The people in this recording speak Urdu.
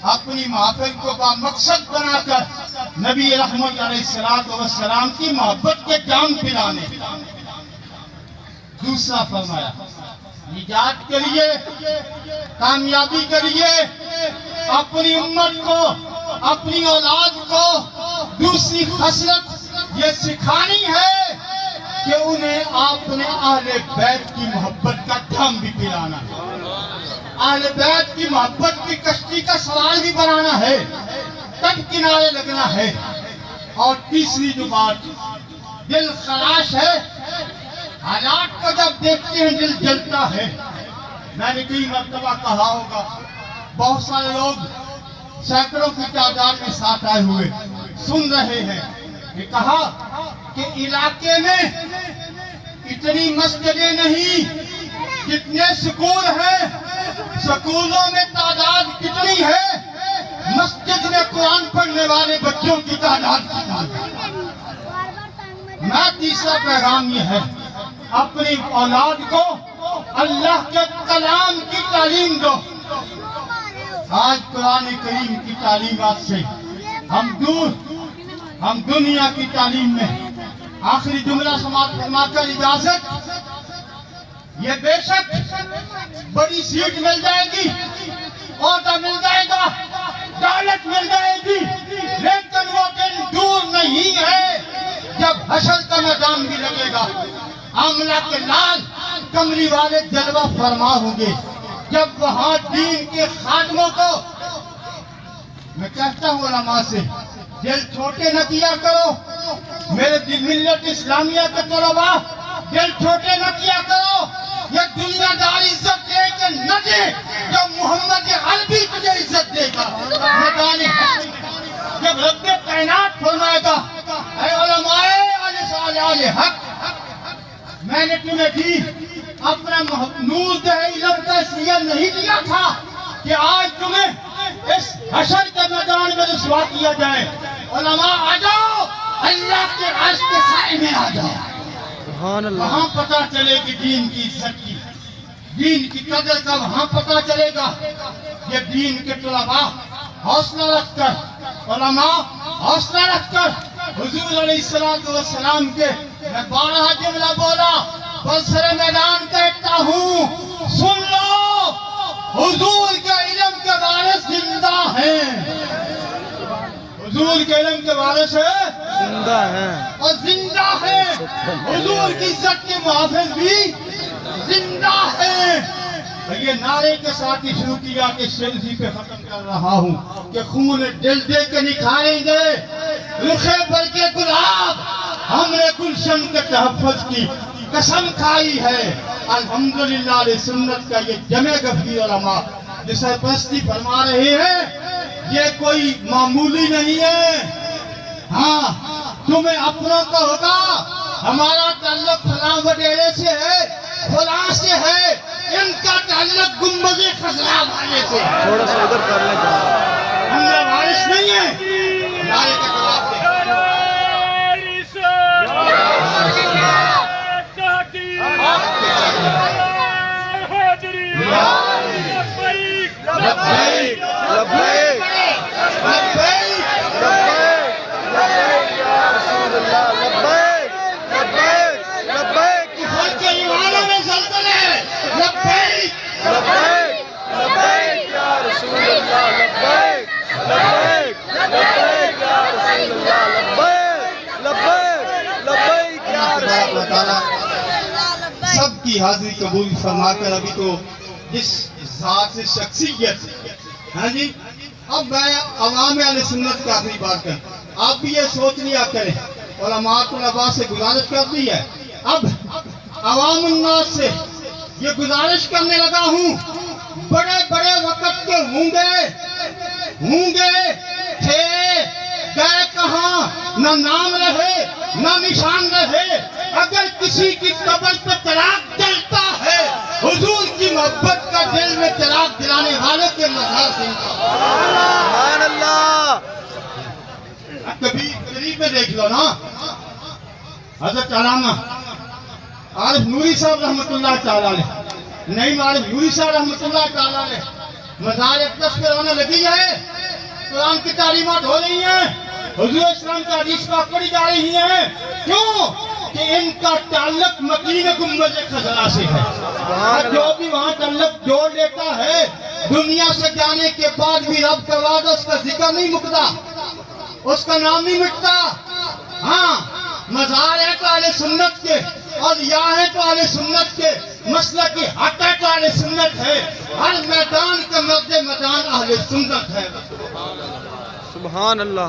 اپنی محفل کو مقصد بنا کر نبی رحمت علیہ السلام کی محبت کے جام پلانے. دوسرا فرمایا نجات کے لیے، کامیابی کے لیے اپنی امت کو، اپنی اولاد کو دوسری خصلت یہ سکھانی ہے کہ انہیں آپ نے اہل بیت کی محبت کا جام بھی پلانا ہے، اہل بیت کی محبت کی کشتی کا سوار بھی بنانا ہے، تب کنارے لگنا ہے. اور تیسری جو بات دل خراش ہے، حالات کو جب دیکھتے ہیں دل جلتا ہے. میں نے کئی مرتبہ کہا ہوگا، بہت سارے لوگ سینکڑوں کی تعداد میں ساتھ آئے ہوئے سن رہے ہیں. یہ کہا کہ علاقے میں اتنی مسجدیں نہیں جتنے سکول ہیں، سکولوں میں تعداد کتنی ہے، مسجد میں قرآن پڑھنے والے بچوں کی تعداد کتنی ہے. میں تیسرا پیغام یہ ہے، اپنی اولاد کو اللہ کے کلام کی تعلیم دو. آج قرآن کریم کی تعلیمات سے ہم دور، ہم دنیا کی تعلیم میں. آخری جملہ سماعت فرما کر اجازت. یہ بے شک بڑی سیٹ مل جائے گی، عہدہ مل جائے گا، دولت مل جائے گی، لیکن وہ دن دور نہیں ہے جب حشر کا میدان بھی لگے گا. عاملہ کے لال کمری والے جلوہ فرما ہوں گے. جب وہاں دین کے خادموں کو، میں کہتا ہوں علماء سے، دل چھوٹے نہ کیا کرو. میرے ملت اسلامیہ کے طلباء، دل چھوٹے نہ کیا کرو. یہ دنیا دار عزت دے کہ نہ دے، جو محمد عربی تجھے عزت دے گا میدان حشر. جب رب کائنات فرمائے گا، اے علماء اہل حق، میں نے تمہیں دی اپنا نور دہ علم کا اس لیے نہیں دیا تھا کہ آج تمہیں اس حشر کے میدان میں رسوا کیا جائے. علماء آ جاؤ، اللہ کے عرش کے سائے میں آ جاؤ. وہاں پتہ چلے کہ دین کی عزت کی، دین کی قدر کا وہاں پتہ چلے گا. یہ دین کے طلباء حوصلہ رکھ کر، علماء حوصلہ رکھ کر حضور علیہ السلام کے، میں 12 جملہ بولا، بسر میدان کہتا ہوں سن لو، حضور کے علم کے وارث زندہ ہیں. حضور کے علم کے وارث زندہ ہیں اور زندہ ہیں. حضور کی عزت کے محافظ بھی زندہ ہیں. یہ نعرے کے ساتھ ہی شروع کیا کہ سلسلے پہ ختم کر رہا ہوں کہ خون دل دے کے نکھاریں گے رخ برق گلاب. ہم نے گلشن کے تحفظ کی قسم کھائی ہے. الحمدللہ علیہ سنت کا یہ جمع گفیر علماء جو سرپرستی فرما رہے ہیں، یہ کوئی معمولی نہیں ہے. ہاں تمہیں اپنوں کا ہوگا، ہمارا تعلق فلاں وڈیرے سے ہے، فلاں سے ہے، ان کا تعلق گنبد خضرا والے سے. تھوڑا سا ادھر کر لیں، ہم نے وارث نہیں ہیں. نعرے کا جواب دیں. لبیک لبیک لبیک لبیک یا رسول اللہ، لبیک لبیک لبیک خود کے ایمانوں میں زلزلے. لبیک لبیک لبیک یا رسول اللہ، لبیک لبیک لبیک یا رسول اللہ، لبیک لبیک لبیک یا رسول اللہ. سب کی حاضری قبول فرما کر ابھی تو جس ذات سے شخصیت، ہاں جی، اب میں عوام اہل سنت کا آخری بات کریں. آپ بھی یہ سوچ لیا کریں، علماء طلباء سے گزارش کرتی ہے، اب عوام الناس سے یہ گزارش کرنے لگا ہوں، بڑے بڑے وقت کے ہوں گے تھے، گئے کہاں، نہ نام رہے نہ نشان رہے. اگر کسی کی قبر پہ چراغ جلتا ہے، حضور کی محبت کا دل میں چراغ جلانے والے کے مزار سے سبحان اللہ. کبھی قریب میں دیکھ لو نا، حضرت علامہ عارف نوری صاحب رحمت اللہ تعالیٰ علیہ، نعیم عارف نوری صاحب رحمت اللہ تعالیٰ علیہ مزار اقدس پہ رونے لگی ہے، قرآن کی تعلیمات ہو رہی ہیں، حضور اسلام کا حدیث پاک پڑھی جا رہی ہیں، کیوں؟ کہ ان کا تعلق مکین گنبد خزرہ سے ہے، اور جو بھی وہاں تعلق جوڑ لیتا ہے دنیا سے جانے کے بعد بھی رب کا وعدہ اس کا ذکر نہیں مکتا، اس کا نام نہیں مٹتا۔ ہاں مزار ہے تو اہل سنت کے، اور یہاں ہے تو اہل سنت کے، مسلک کی حق ہے تو اہل سنت ہے، ہر میدان کا مرد میدان اہل سنت ہے۔ سبحان اللہ۔